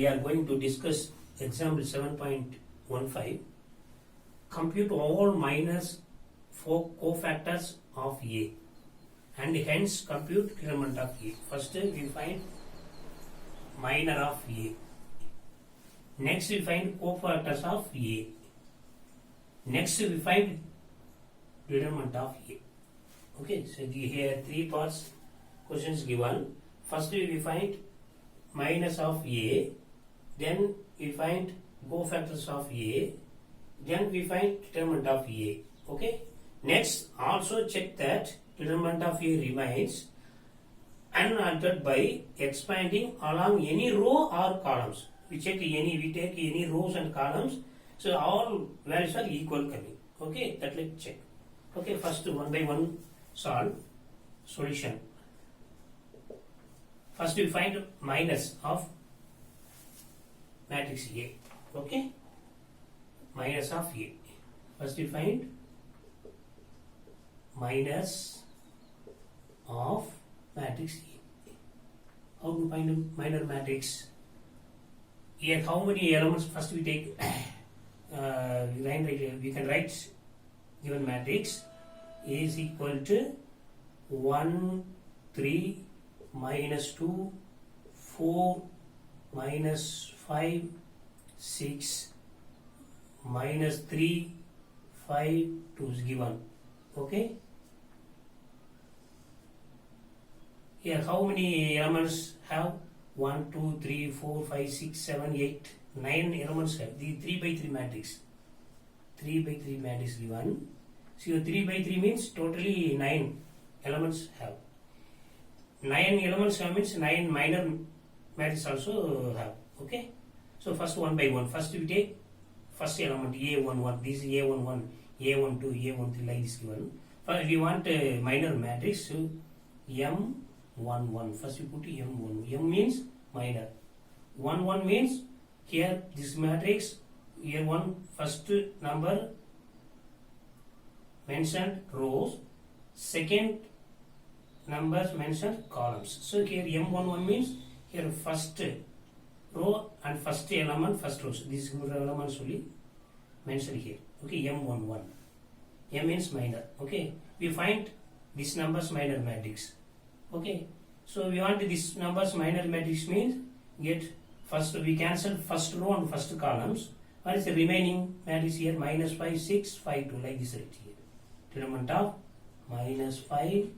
We are going to discuss example 7.15. Compute all minus 4 cofactors of A and hence compute determinant of A. First we find minor of A. Next we find cofactors of A. Next we find determinant of A. Okay, so here 3 parts questions given. First we find minus of A, then we find cofactors of A, then we find determinant of A. Okay. Next, also check that determinant of A remains unaltered by expanding along any row or columns. We take any rows and columns, so all values are equal coming. Okay, that let's check. Okay, first one by one solve solution. First we find minus of matrix A. Okay, minus of A. First we find minus of matrix A. How to find a minor matrix? Here how many elements? First we take we can write given matrix A is equal to 1, 3, minus 2, 4, minus 5, 6, minus 3, 5, 2 is given. Okay. Here how many elements have? 1, 2, 3, 4, 5, 6, 7, 8, 9 elements have. The 3 by 3 matrix. 3 by 3 matrix given. So 3 by 3 means totally 9 elements have. 9 elements have means 9 minor matrix also have. Okay. So first one by one. First we take first element A11. This is A11, A12, A13 like this given. First we want a minor matrix. So M11. First we put M1. M means minor. 11 means here this matrix. Here one first number mentioned rows. Second numbers mentioned columns. So here M11 means here first row and first element first rows. These elements only mentioned here. Okay, M11. M means minor. Okay, we find this numbers minor matrix. Okay, so we want this numbers minor matrix means get first we cancel first row and first columns. What is the remaining matrix here? Minus 5, 6, 5, 2 like this right here. Determinant of minus 5,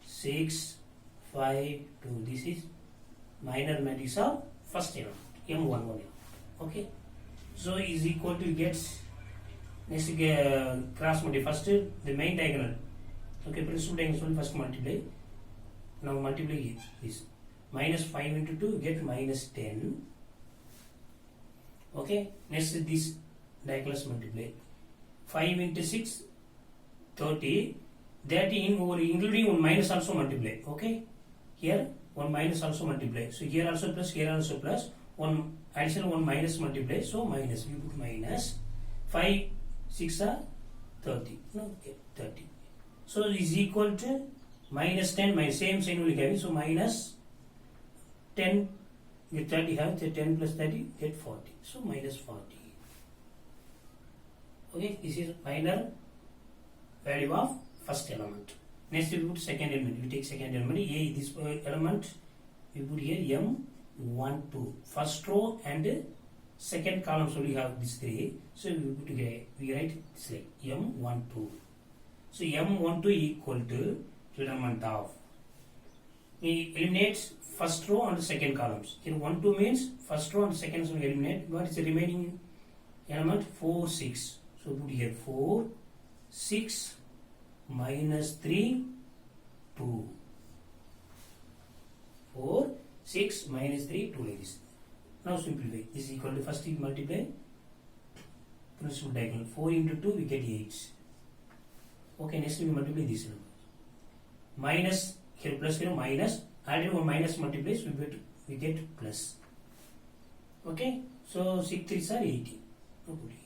6, 5, 2. This is minor matrix of first element M11. Okay, so is equal to gets next cross multiply first the main diagonal. Okay, principal diagonal first multiply. Now multiply this minus 5 into 2 get minus 10. Okay, next this diagonals multiply 5 into 6 30. That including one minus also multiply. Okay, here one minus also multiply. So here also plus, one additional one minus multiply. So minus we put minus 5, 6 are 30. No, okay, 30. So is equal to minus 10. My same sign will carry. So minus 10 with 30 have 10 plus 30 get 40. So minus 40. Okay, this is minor value of first element. Next we put second element. We take second element. A this element we put here M12. First row and second column. So we have this 3. So we put together. We write this like M12. So M12 equal to determinant of. We eliminate first row and second columns. Here 1, 2 means first row and second row eliminate. What is the remaining element? 4, 6. So put here 4, 6, minus 3, 2. 4, 6, minus 3, 2 like this. Now simplify. This is equal to first we multiply principal diagonal. 4 into 2 we get 8. Okay, next we multiply this number. Minus here plus here minus. Added one minus multiplies we get plus. Okay, so 6 3s are 80. No, put 80.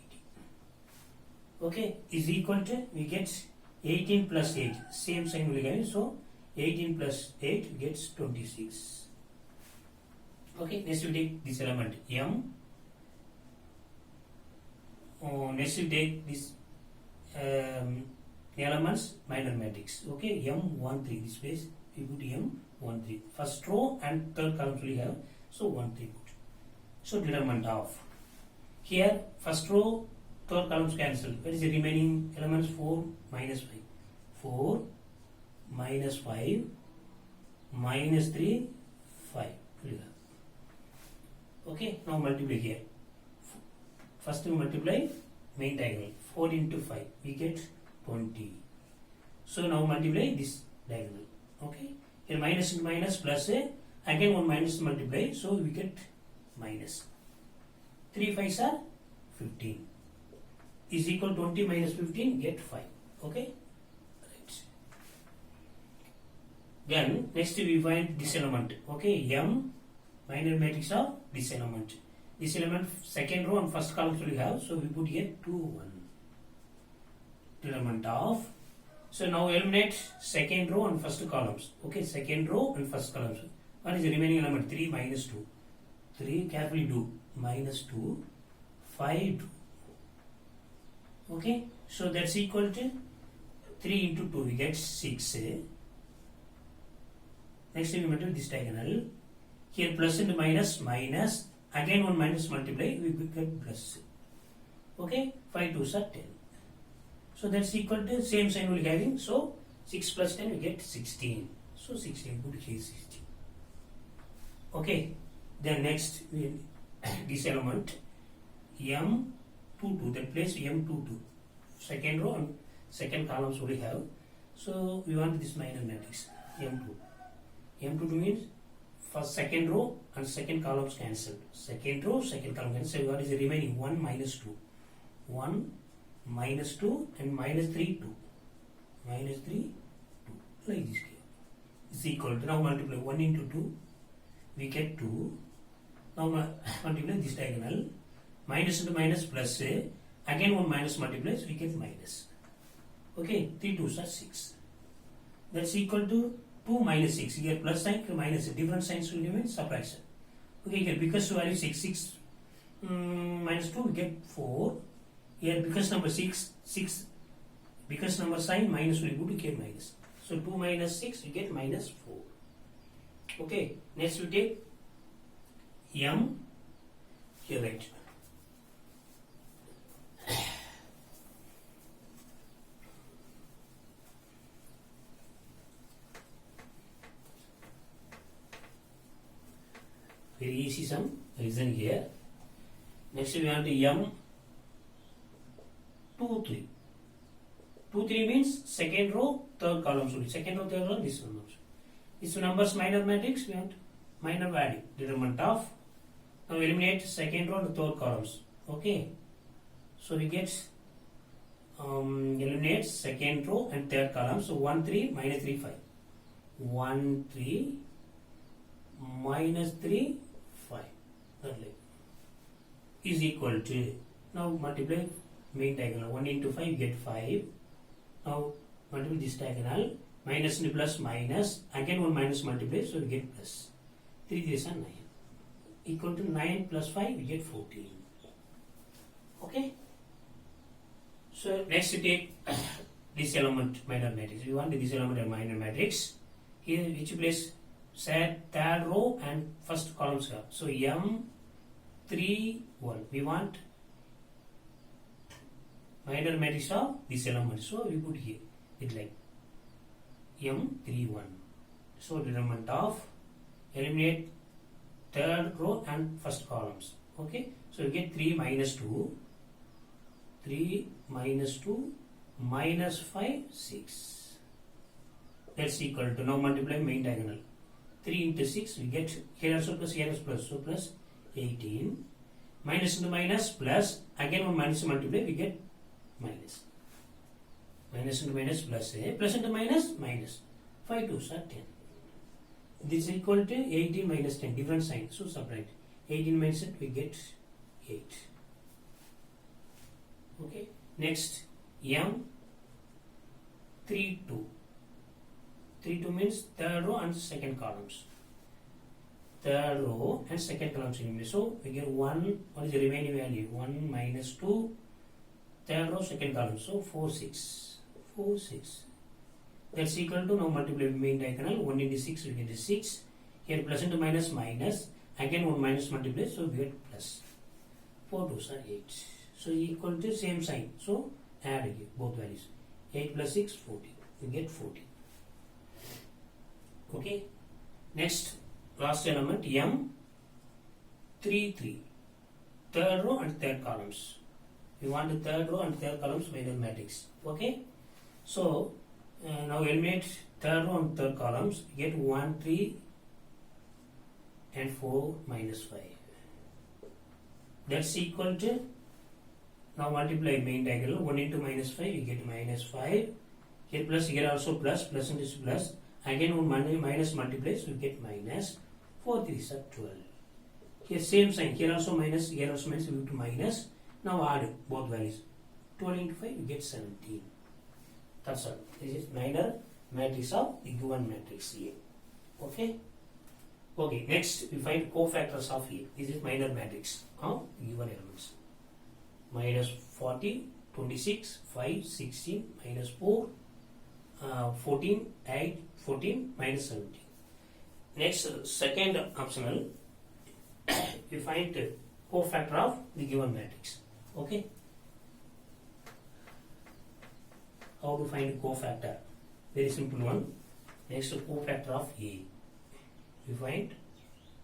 Okay, is equal to we get 18 plus 8. Same sign will get. So 18 plus 8 gets 26. Okay, next we take this element m. Next we take this elements minor matrix. Okay, m13. This place we put m13. First row and third column we have. So 13 put. So determinant of. Here first row, third columns cancel. What is the remaining elements? 4 minus 5. 4 minus 5 minus 3 5. Okay, now multiply here. First we multiply main diagonal. 4 into 5 we get 20. So now multiply this diagonal. Okay, here minus into minus plus again one minus multiply, so we get minus. 3 5s are 15 is equal 20 minus 15, get 5. Okay, right. Then next we find this element. Okay, m minor matrix of this element. This element second row and first column we have, so we put here 2 1. Element of. So now eliminate second row and first columns. Okay, second row and first columns. What is the remaining element? 3 minus 2. 3 carefully do. Minus 2. 5 2. Okay, so that's equal to 3 into 2 we get 6. Next we multiply this diagonal. Here plus and minus minus. Again one minus multiply, we get plus. Okay, 5 2s are 10. So that's equal to same sign we will having. So 6 plus 10 we get 16. So 16, put here 16. Okay, then next we this element m22, that place m22. Second row and second columns we have. So we want this minor matrix m2. M22 means first second row and second columns cancelled. Second row, second column cancelled. So what is the remaining? 1 minus 2. 1 minus 2 and minus 3 2. Minus 3 2. Like this here. Is equal to, now multiply 1 into 2. We get 2. Now multiply this diagonal. Minus into minus plus. Again one minus multiplies, we get minus. Okay, 3 2s are 6. That's equal to 2 minus 6. Here plus sign, minus. Different signs will remain, subtraction. Okay, here because value 6 minus 2 we get 4. Here because number 6 because number sign minus will go to get minus. So 2 minus 6 we get minus 4. Okay, next we take m. Here right. Very easy sum, reason here. Next we want m 2 3. 2 3 means second row, third column. Sorry, second row, third row, this one also. This numbers minor matrix, we want minor value. Determinant of. Now eliminate second row and third columns. Okay. So we get eliminate second row and third column. So 1 3 minus 3 5. 1 3 minus 3 5. That like is equal to, now multiply main diagonal. 1 into 5 get 5. Now multiply this diagonal. Minus into plus minus. Again one minus multiply, so we get plus. 3 3s are 9. Equal to 9 plus 5 we get 14. Okay. So next we take this element minor matrix. We want this element a minor matrix. Here which place? Set third row and first columns have. So m 3 1. We want minor matrix of this element. So we put here it like m 3 1. So determinant of, eliminate third row and first columns. Okay. So we get 3 minus 2. 3 minus 2 minus 5 6. That's equal to, now multiply main diagonal. 3 into 6 we get, here also plus, here also plus, so plus 18. Minus into minus plus, again one minus multiply, we get minus. Minus into minus plus, plus into minus minus. 5 2s are 10. This is equal to 18 minus 10, different sign, so subtract. 18 minus 10 we get 8. Okay, next m 3 2. 3 2 means third row and second columns. third row and second column eliminate. So we get 1, what is the remaining value? 1 minus 2, third row, second column. So 4, 6. 4, 6. That's equal to, now multiply main diagonal, 1 into 6, we get 6. Here plus into minus, minus. Again 1 minus multiply, so we get plus. 4 2s are 8. So equal to same sign. So add here, both values. 8 plus 6, 14. We get 14. Okay. Next, last element M 3 3. Third row and third columns. We want the third row and third columns minor matrix. Okay. So now eliminate third row and third columns. Get 1 3 and 4 minus 5. That's equal to, now multiply main diagonal, 1 into minus 5, we get minus 5. Here plus, here also plus, plus and this plus. Again 1 minus multiplies, we get minus. 4 3s are 12. Here same sign, here also minus, here also minus, we go to minus. Now add both values. 12 into 5, we get 17. That's all. This is minor matrix of the given matrix A. Okay? Okay, next we find cofactors of A. This is minor matrix of given elements. Minus 40, 26, 5, 16, minus 4, 14, 8, 14, minus 17. Next, second optional, we find cofactor of the given matrix. Okay? How to find cofactor? Very simple one. Next, cofactor of A. We find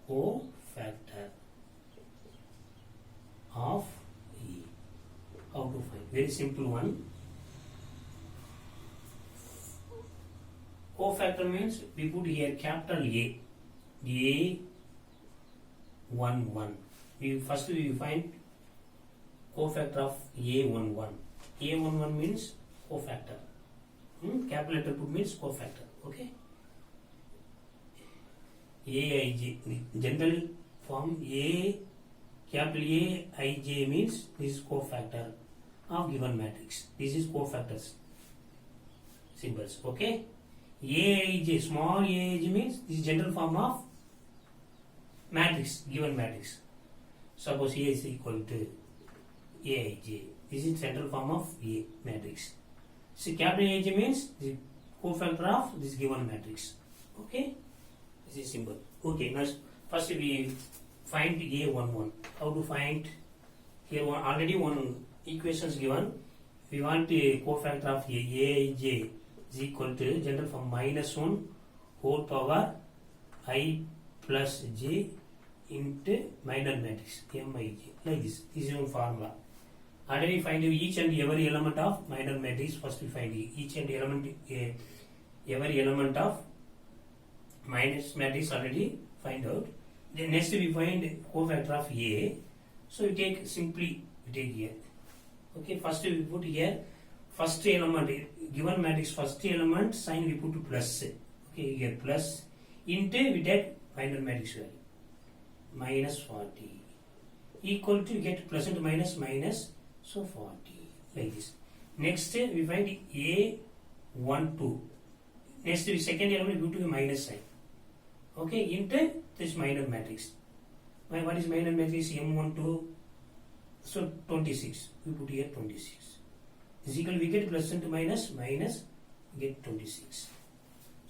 cofactor of A. How to find? Very simple one. Cofactor means we put here capital A. A 1 1. First we find cofactor of A 1 1. A 1 1 means cofactor. Capital letter put means cofactor. Okay. Aij, the general form A, capital Aij means this is cofactor of given matrix. This is cofactors symbols. Okay. Aij, small aij means this is general form of matrix, given matrix. Suppose A is equal to Aij. This is central form of A matrix. See, capital Aij means the cofactor of this given matrix. Okay. This is simple. Okay, now first we find A11. How to find? Here already one equation is given. We want a cofactor of Aij is equal to general form minus 1 whole power I plus j into minor matrix Mij. Like this. This is one formula. Already we find each and every element of minor matrix. First we find each and every element of minus matrix already find out. Then next we find cofactor of A. So we take simply here. Okay, first we put here first element given matrix first element sign we put to plus. Okay, here plus into we take minor matrix value minus 40 equal to get plus into minus minus, so 40 like this. Next we find A 1 2. Next we second element we put to minus sign. Okay, into this minor matrix. What is minor matrix? M12. So 26. We put here 26. Is equal, we get plus into minus, minus, we get 26.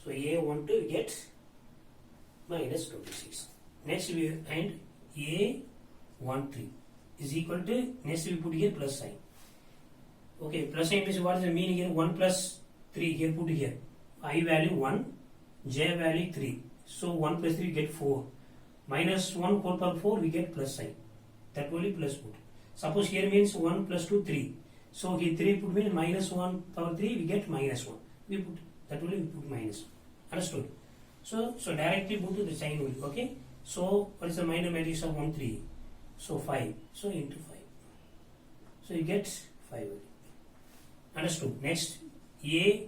So A12 we get minus 26. Next we find A13 is equal to, next we put here plus sign. Okay, plus sign means what is the meaning here? 1 plus 3 here put here. I value 1, J value 3. So 1 plus 3 we get 4. Minus 1 whole power 4 we get plus sign. That only plus put. Suppose here means 1 plus 2 3. So here 3 put means minus 1 power 3 we get minus 1. We put that only we put minus. Understood? So directly put to the sign only. Okay. So what is the minor matrix of 1 3? So 5. So into 5. So you get 5 only. Understood? Next A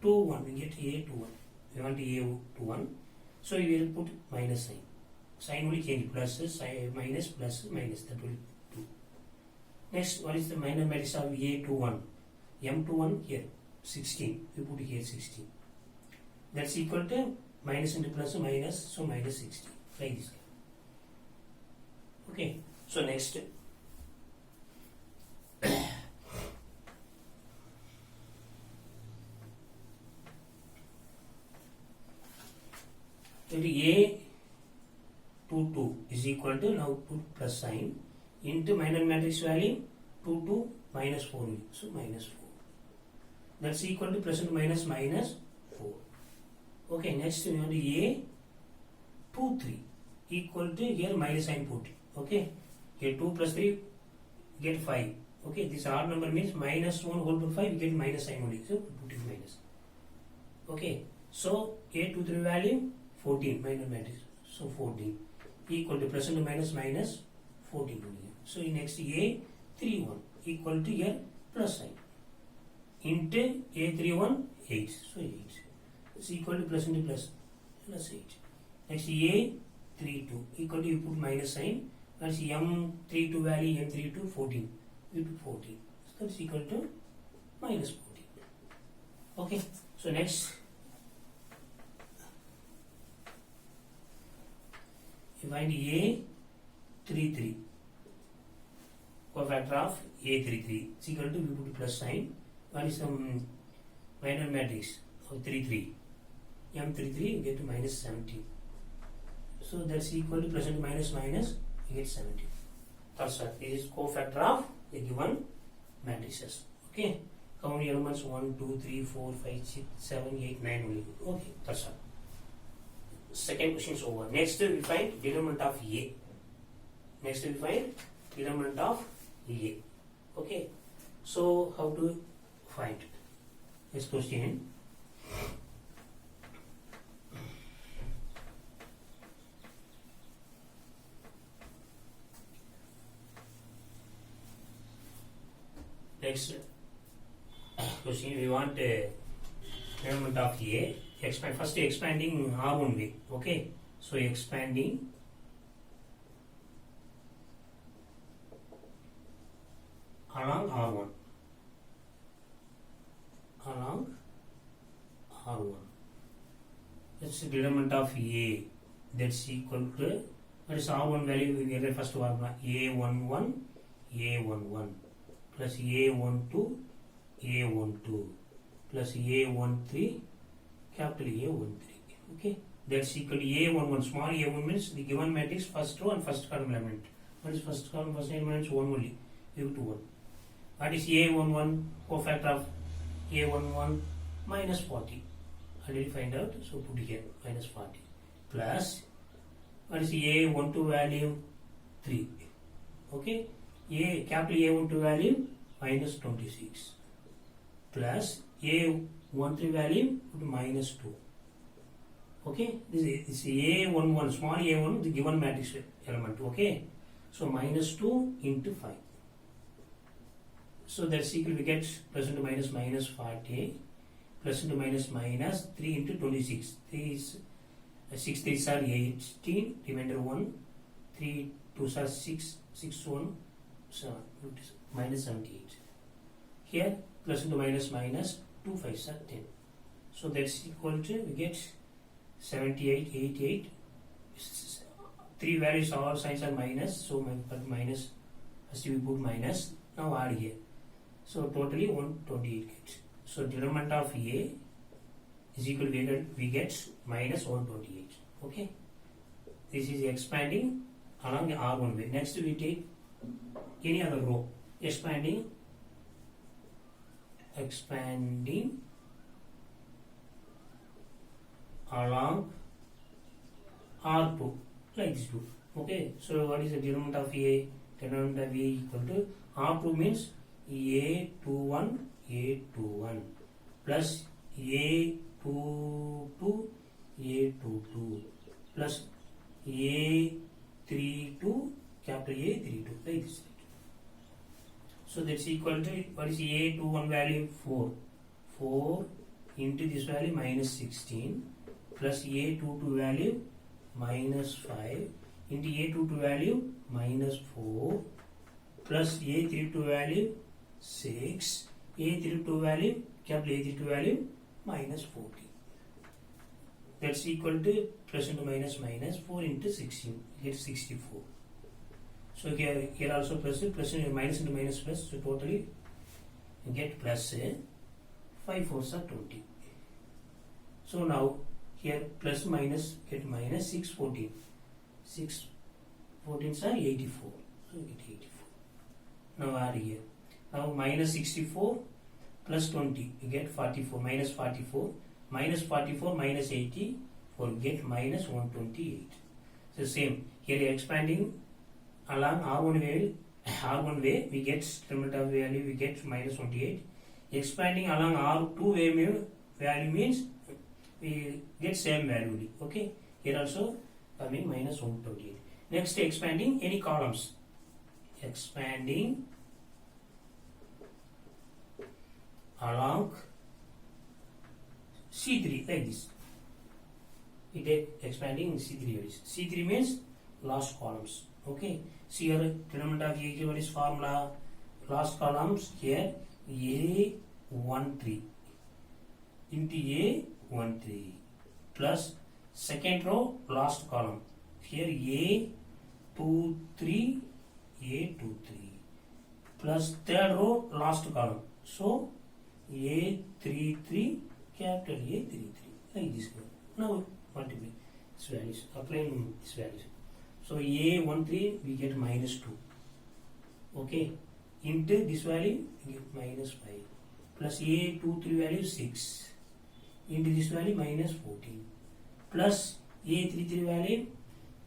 2 1 we get A 2 1. We want A 2 1. So you will put minus sign. Sign will change plus, minus, plus, minus. That will 2. Next, what is the minor matrix of A21? M21 here 16. We put here 16. That's equal to minus into plus minus, so minus 16. like this. Okay, so next. A 2 2 is equal to, now put plus sign, into minor matrix value 2 2 minus 4, so minus 4. That's equal to plus into minus minus 4. Okay, next we want A 2 3 equal to, here minus sign put. Okay, here 2 plus 3 get 5. Okay, this odd number means minus 1 whole to 5, we get minus sign only, so put it minus. Okay, so A 2 3 value 14, minor matrix, so 14 equal to plus into minus minus 14 only. So next A 3 1 equal to, here plus sign, into A 3 1 8, so 8 is equal to plus into plus 8. Next A 3 2 equal to, you put minus sign, that's M 3 2 value, M 3 2 14, you put 14, so that's equal to minus 14. Okay, so next you find A 3 3 cofactor of A 3 3 is equal to, we put plus sign, what is some minor matrix of 3 3, M 3 3 you get to minus 17, so that's equal to plus and minus minus, you get 17. That's all. This is cofactor of the given matrices. Okay, how many elements? 1 2 3 4 5 6 7 8 9 only. Okay, that's all. Second question is over. Next we find determinant of A. Next we find determinant of A. Okay, so how to find this question? Next question, we want determinant of A. First expanding R1 way. Okay, so expanding along R1. That's the determinant of A. That's equal to, what is R1 value? We get the first formula A11, A11 plus A12, A12 plus A13, capital A13. Okay, that's equal to A11. Small A1 means the given matrix first row and first column element. What is first column? First element is 1 only. You have to 1. What is A11? Cofactor of A11 minus 40. Already find out. So put here minus 40 plus, what is A12 value? 3. Okay, capital A12 value minus 26 plus A13 value put minus 2. Okay, this is A11, small A1, the given matrix element. Okay, so minus 2 into 5. So that's equal, we get plus into minus minus 40 plus into minus minus 3 into 26. 3 is 6 3s are 18, remainder 1, 3 2s are 6, 6 1 7, minus 78. Here plus into minus minus 2 5s are 10. So that's equal to, we get 78, 88. 3 values, all signs are minus, so minus, first we put minus, now add here. So totally 128 gets. So determinant of A is equal to, we get minus 128. Okay, this is expanding along the R1 way. Next we take any other row, expanding along R2, like this group. Okay, so what is the determinant of A? Determinant of A equal to R2 means A21 A21 plus A22 A22 plus A32 capital A32, like this. So that's equal to, what is A21 value? 4 into this value minus 16 plus A22 value minus 5 into A22 value minus 4 plus A32 value 6, A32 value, capital A32 value minus 40. that's equal to plus into minus minus 4 into 16, get 64. So here also plus into minus plus, so totally you get plus 5 4s are 20. So now here plus minus get minus 6 14. 6 14s are 84. So you get 84. Now add here. Now minus 64 plus 20, you get 44. Minus 44. Minus 44 minus 80, get minus 128. So same. Here you are expanding along R1 way, we get determinant of value, we get minus 28. Expanding along R2 way value means we get same value. Okay. Here also coming minus 128. Next, expanding any columns. Expanding along C3 like this. We take expanding in C3. C3 means last columns. Okay. See here determinant of A, what is formula? Last columns here A13 into A13 plus second row last column here A23 plus third row last column, so A33 capital A33 like this. Now multiply these values, applying these values. So A13 we get minus 2. Okay. Into this value we get minus 5. Plus A23 value 6. Into this value minus 14. Plus A33 value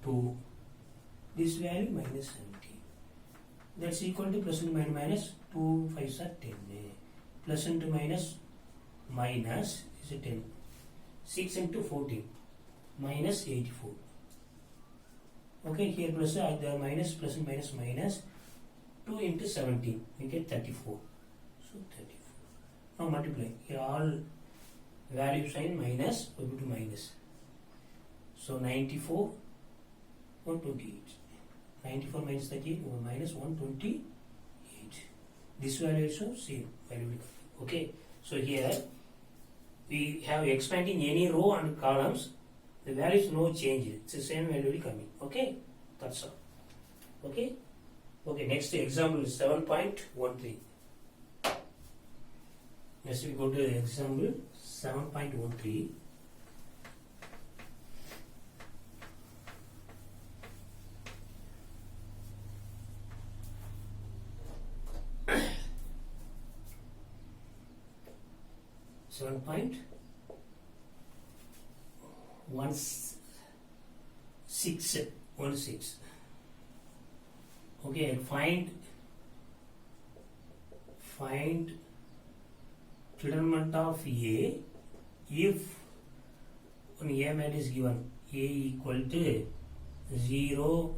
2. This value minus 17. That's equal to plus and minus 2 5s are 10. Plus into minus is a 10. 6 into 14 minus 84. Okay, here plus the minus plus and minus 2 into 17, we get 34. So 34. Now multiply. Here all value sign minus, we go to minus. So 94, 128. 94 minus 38, minus 128. This value also same value. Okay, so here we have expanding any row and columns. The value is no change. It's the same value coming. Okay, that's all. Okay. Okay. Next example is 7.13. Next we go to example 7.13. Seven point 16. Okay, find determinant of A if when A mat is given A equal to 0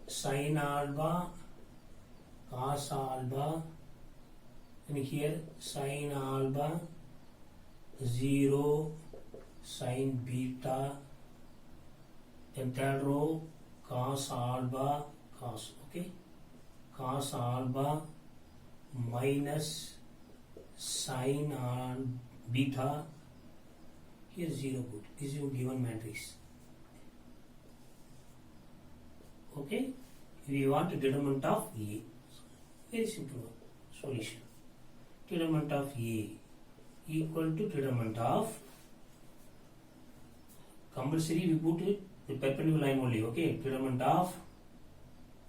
sin alpha cos alpha, and here sin alpha 0 sin beta, then third row cos alpha cos. Okay, cos alpha minus sin beta, here 0 good. This is your given matrix. Okay, we want the determinant of A. Very simple solution. Determinant of A equal to determinant of, compulsory we put it the perpendicular line only. Okay, determinant of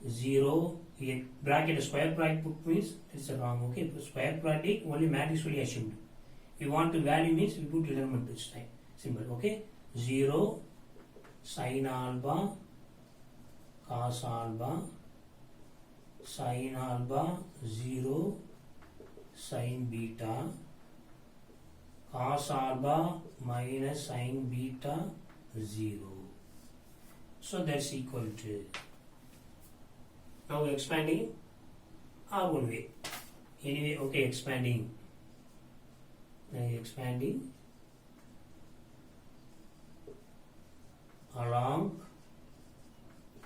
0, bracket, square bracket put means it's wrong. Okay, square bracket only matrix will be assumed. We want the value means we put determinant this time. Simple. Okay, 0 sin alpha cos alpha, sin alpha 0 sin beta, cos alpha minus sin beta 0. So that's equal to, now expanding R1 way. Anyway, okay, expanding along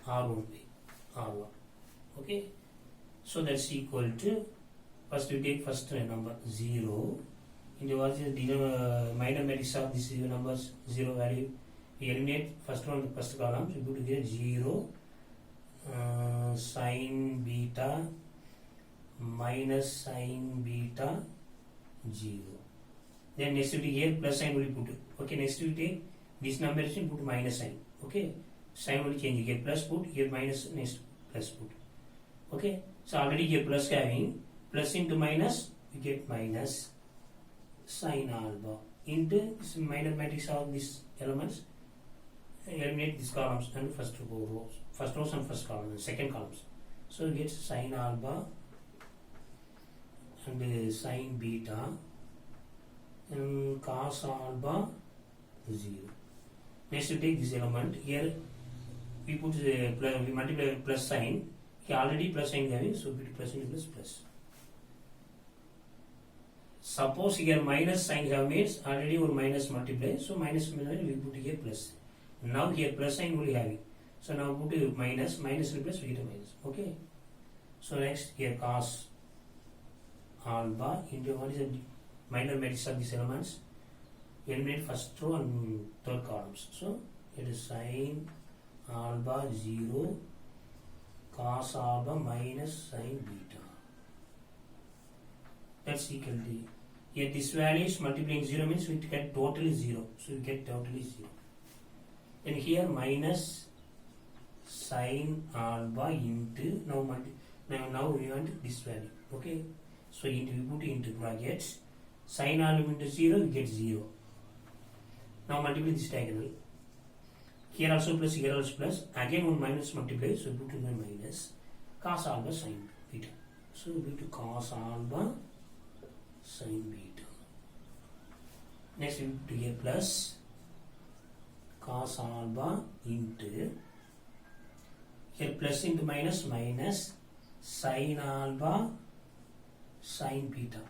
R1 way, R1. Okay, so that's equal to, first we take first number 0 into what is the minor matrix of this numbers 0 value. We eliminate first one, first column, so you get 0 sine beta minus sine beta 0. Then next we here plus sign will put. Okay, next we take this number and put minus sign. Okay, sign will change. Here plus put, here minus, next plus put. Okay, so already here plus having plus into minus, we get minus sine alpha into this minor matrix of these elements. Eliminate these columns and first rows and first column and second columns. So we get sine alpha and sine beta and cos alpha 0. Next we take this element here. We put we multiply plus sign. Here already plus sign having, so we put plus into plus. Suppose here minus sign have means already or minus multiply, so minus we put here plus. Now here plus sign will have it. So now put minus and plus, we get a minus. Okay. So next here cos alpha into what is the minor matrix of these elements. Eliminate first row and third columns. So it is sine alpha 0 cos alpha minus sine beta. That's equal to here this value is multiplying 0 means we get totally 0. So we get totally 0. Then here minus sine alpha into now we want this value. Okay. So we put into brackets sine alpha into 0, we get 0. Now multiply this diagonal. Here also plus, here also plus. Again one minus multiply, so we put in minus cos alpha sine beta. So we put cos alpha sine beta. Next we put here plus cos alpha into here plus into minus sine alpha sine beta.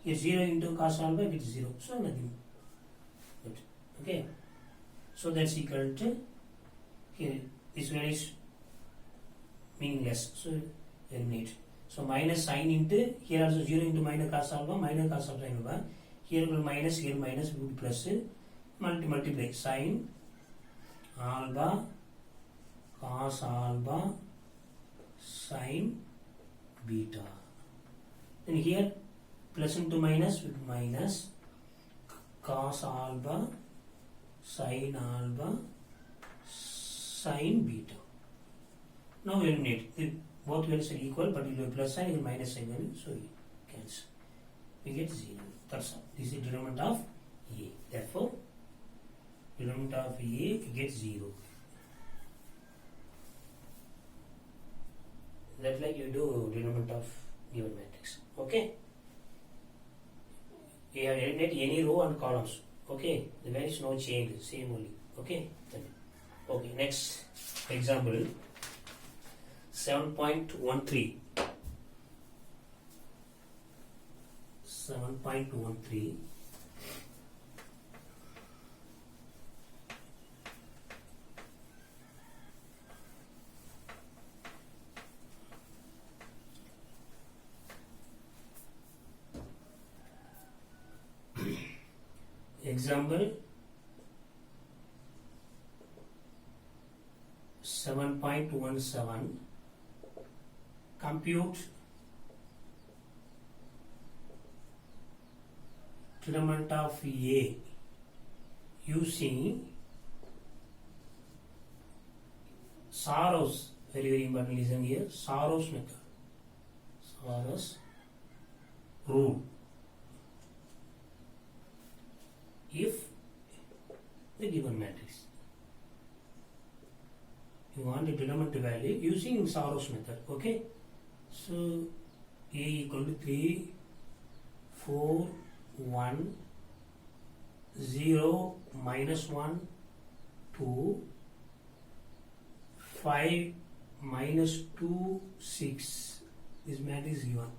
Here 0 into cos alpha gets 0, so nothing. Good. Okay. So that's equal to here this one is meaningless, so eliminate. So minus sine into here also 0 into minus cos alpha sine alpha. Here will minus, here minus, we put plus, multiply sine alpha cos alpha sine beta. Then here plus into minus with minus cos alpha sine alpha sine beta. Now eliminate. Both values are equal, but you have plus sign and minus sign value, so we cancel. We get 0. That's all. This is denominator of A. Therefore, denominator of A, we get 0. That's like you do denominator of given matrix. Okay. You have eliminated any row and columns. Okay. There is no change. Same only. Okay. Okay. Next example. 7.13. 7.13. Example 7.17. Compute determinant of A using Sarrow's, very important, listen here, Sarrow's method, Sarrow's rule. If the given matrix, you want to determine the value using Sarrow's method. Okay. So A equal to 3, 4, 1, 0, minus 1, 2, 5, minus 2, 6. This matrix is given.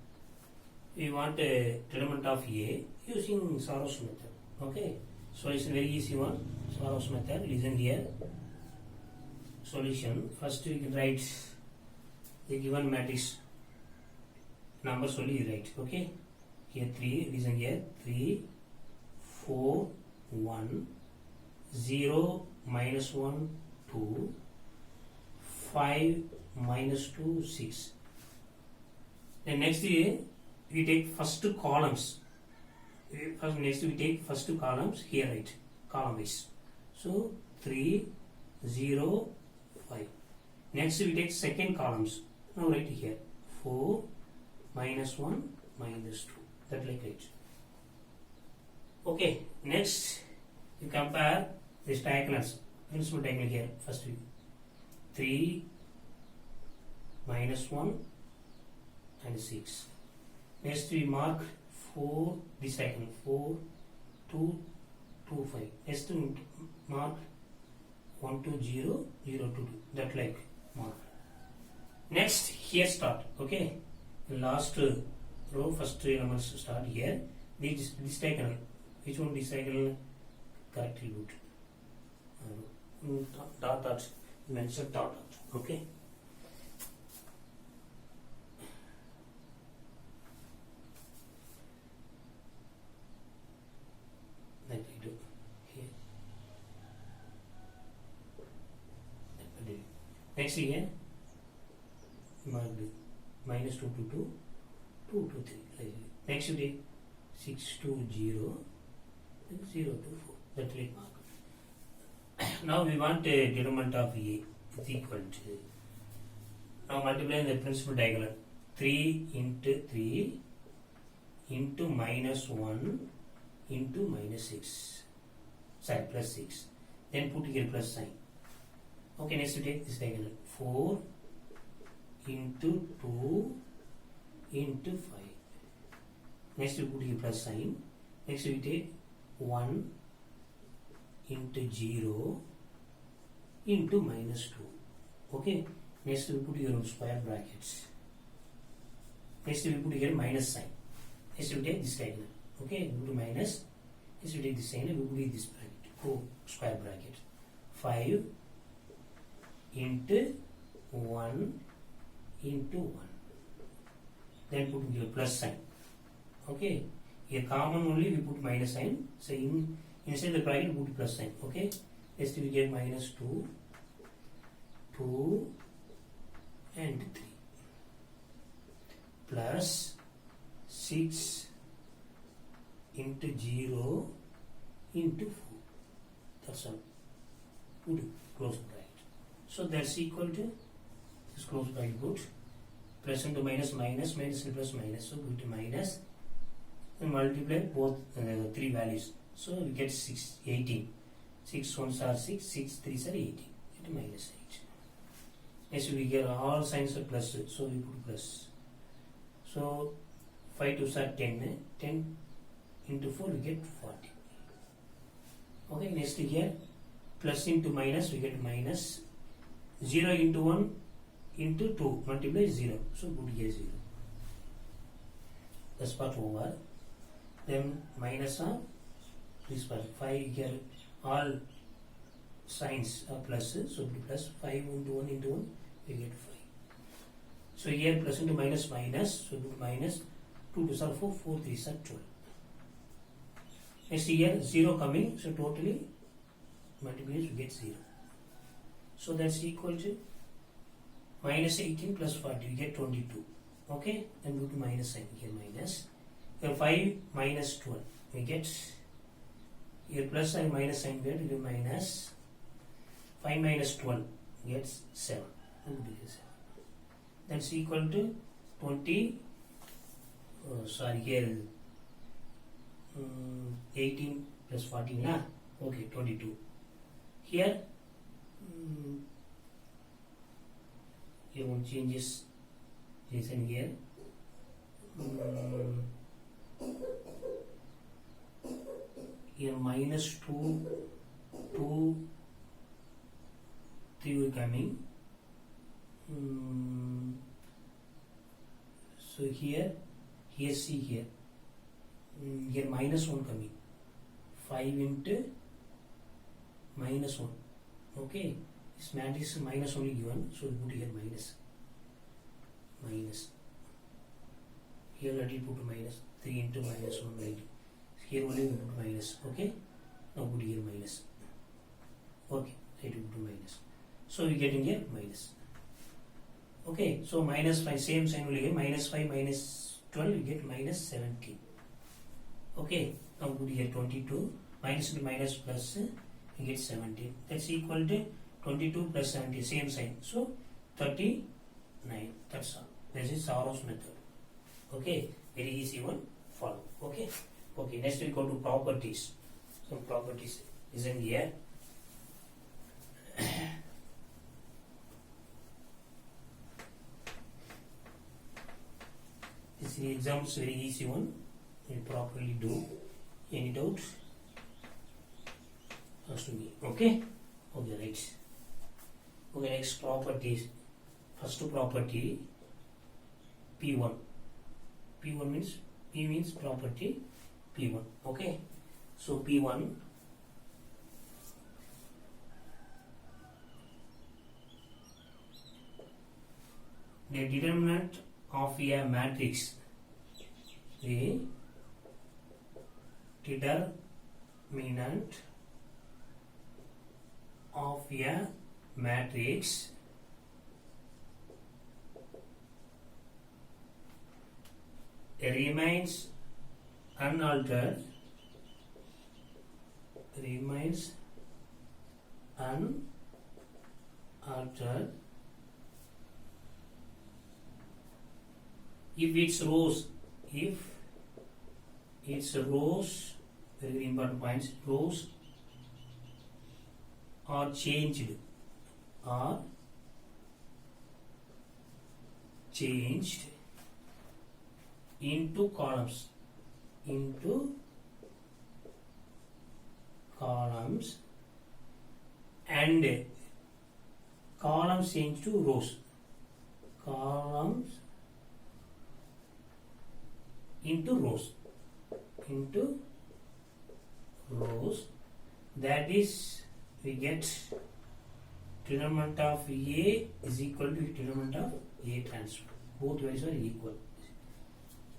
We want a determinant of A using Sarrow's method. Okay. So it's a very easy one. Sarrow's method. Listen here. Solution. First we can write the given matrix numbers only, right? Okay. here 3, listen here, 3, 4, 1, 0, minus 1, 2, 5, minus 2, 6. Then next we take first columns. Next we take first columns here, right? Column wise. So 3, 0, 5. Next we take second columns. Now write here 4, minus 1, minus 2. That like it. Okay. Next you compare this diagonals. Principal diagonal here. First we 3, minus 1 and 6. Next we mark 4, this diagonal 4, 2, 2, 5. Next we mark 1, 2, 0, 0, 2, 2. That like mark. Next here start. Okay. Last row, first three elements start here. This diagonal. Which one this diagonal? Correctly good. Dot. Mention dot. Okay. That we do here. That we do. Next here, mark minus 2 to 2, 2 to 3. Next you take 6 to 0, then 0 to 4. That like mark. Now we want a determinant of A is equal to. Now multiply the principal diagonal 3 into 3 into minus 1 into minus 6. Sorry, plus 6. Then put here plus sign. Okay, next we take this diagonal 4 into 2 into 5. Next we put here plus sign. Next we take 1 into 0 into minus 2. Okay. Next we put here square brackets. Next we put here minus sign. Next we take this diagonal. Okay. We put minus. Next we take this sign and we put here this bracket. Oh, square bracket. 5 into 1 into 1. Then put here plus sign. Okay. Here common only we put minus sign. So inside the bracket we put plus sign. Okay. Next we get minus 2, 2 and 3 plus 6 into 0 into 4. That's all. Put close bracket. So that's equal to this close bracket put plus into minus minus minus and plus minus. So put minus and multiply both three values. So we get 18. 6 ones are 6, 6 3s are 18. It is minus 8. Next we get all signs are plus, so we put plus. So 5 2s are 10. 10 into 4 we get 40. Okay, next here plus into minus we get minus. 0 into 1 into 2 multiply 0. So put here 0. That's part over. Then minus on this part 5 here all signs are plus, so plus 5 into 1 into 1 we get 5. So here plus into minus minus, so put minus 2 2s are 4, 4 3s are 12. Next here 0 coming, so totally multiplies we get 0. So that's equal to minus 18 plus 40 we get 22. Okay, then go to minus sign here minus. Here 5 minus 12 we get here plus and minus sign we get minus 5 minus 12 gets 7. That's equal to 20. Sorry, here 18 plus 14. Nah? Okay, 22. Here you want changes this and here. Here minus 2, 2, 3 will coming. So here see here. Here minus 1 coming. 5 into minus 1. Okay. This matrix minus only given, so we put here minus. Minus. Here let it put minus 3 into minus 1 by d. Here only we put minus. Okay. Now put here minus. Okay. Right, we put minus. So we getting here minus. Okay. So minus 5, same sign will get minus 5 minus 12, we get minus 17. Okay. Now put here 22. Minus into minus plus, we get 17. That's equal to 22 plus 17. Same sign. So 39. That's all. This is Saros method. Okay. Very easy one. Follow. Okay. Okay. Next we go to properties. So properties is in here. This exam is very easy one. You properly do. Any doubt? Ask me. Okay. Okay. Right. Okay. Next properties. First property P1. P1 means P means property P1. Okay. So P1 the determinant of a matrix. The determinant of a matrix remains unaltered if its rows very important points, rows are changed into columns and columns change to rows, columns into rows, that is we get determinant of A is equal to determinant of A transfer. Both values are equal.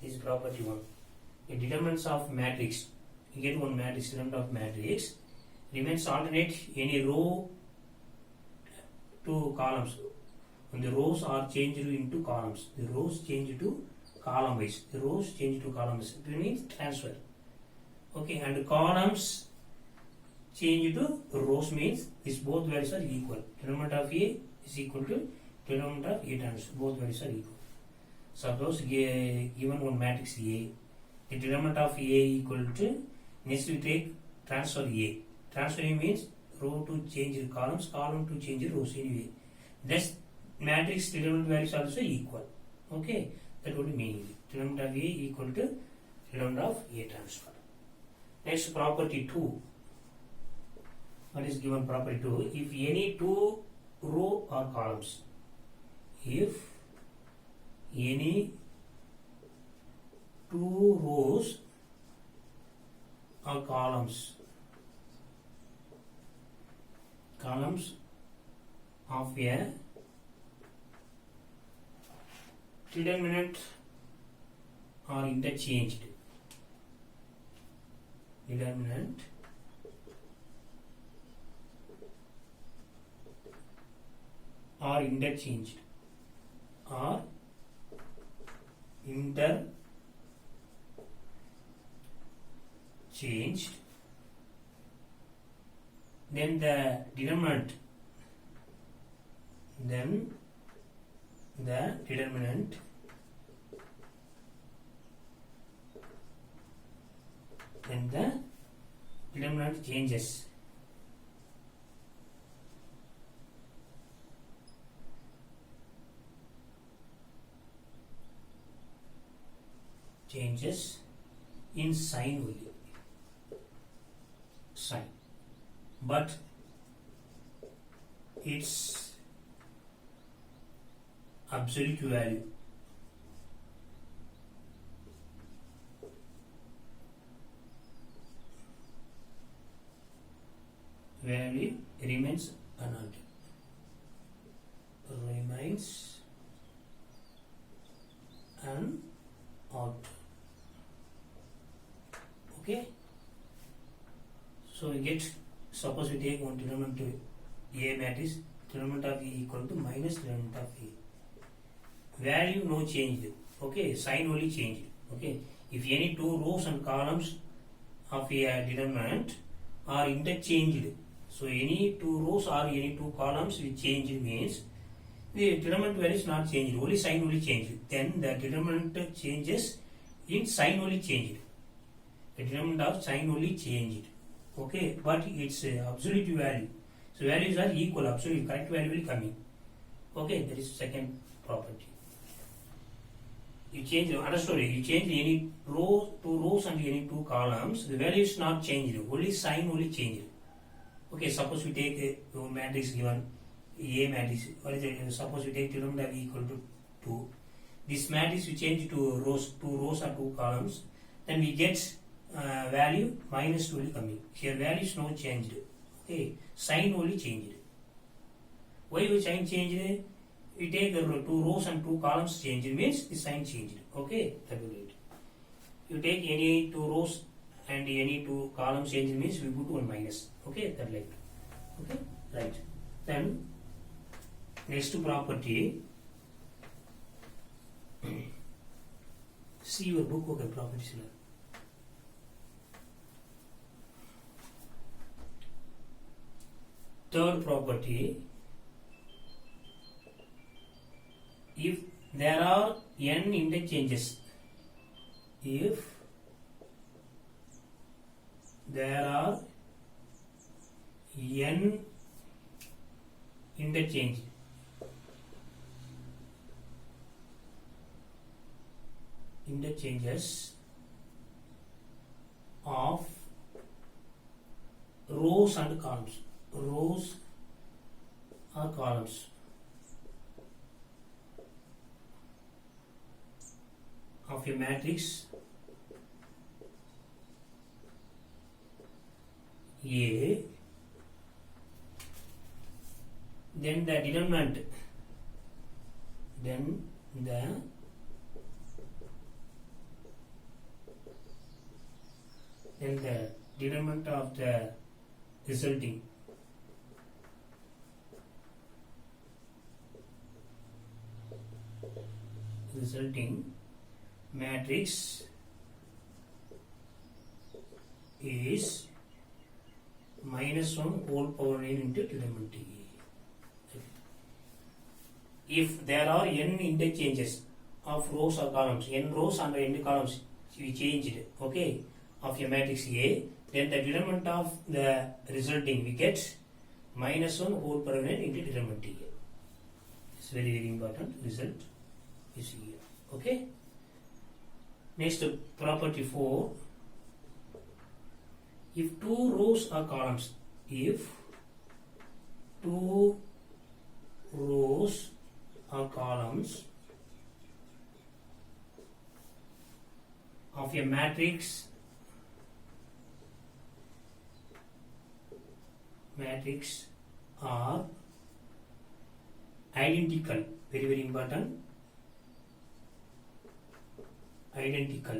This is property 1. The determinants of matrix, you get one matrix, determinant of matrix remains alternate any row to columns. When the rows are changed into columns, the rows change to column wise. The rows change to columns. It means transfer. Okay, and columns change to rows means these both values are equal. Determinant of A is equal to determinant of A transfer. Both values are equal. Suppose given one matrix A, the determinant of A equal to, next we take transfer A. Transfer A means row to change columns, column to change rows anyway. Thus matrix determinant values also equal. Okay, that would mean determinant of A equal to determinant of A transfer. Next property 2. What is given property 2? If any two row or columns, if any two rows or columns of a determinant are interchanged, determinant are interchanged or interchanged, then the determinant changes. Changes in sign only, sign, but its absolute value remains unaltered. Remains unaltered. So we get, suppose we take one determinant to A matrix, determinant of E equal to minus determinant of A. Value no changed. Okay, sign only changed. Okay, if any two rows and columns of a determinant are interchanged, so any two rows or any two columns which changed means the determinant value is not changed, only sign only changed. Then the determinant changes in sign only changed. The determinant of sign only changed. Okay, but its absolute value. So values are equal, absolute correct value will come in. Okay, that is second property. You change another story. You change any row, two rows and any two columns. The value is not changed. Only sign only changed. Okay, suppose we take a matrix given A matrix. Suppose we take determinant of E equal to 2. This matrix we change to rows, two rows or two columns. Then we get value minus 2 will coming. Here value is no changed. Okay, sign only changed. Why we sign changed? We take two rows and two columns changed means the sign changed. Okay, that will it. You take any two rows and any two columns changed means we put one minus. Okay, that like. Okay, right. Then next property. See your book. Okay, properties. Third property. If there are n interchanges, if there are n interchanges of rows and columns, rows or columns of a matrix A, then the determinant, of the resulting matrix is minus 1 whole power n into determinant A. If there are n interchanges of rows or columns, n rows and n columns we changed, okay, of a matrix A, then the determinant of the resulting we get minus 1 whole power n into determinant A. It's very, very important. Result is here. Okay. Next, property 4. If two rows or columns, if two rows or columns of a matrix are identical, very, very important. Identical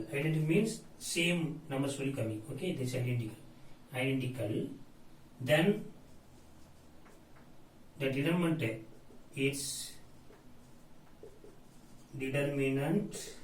means same numbers will come in. Okay, this is identical. Then the determinant is determinant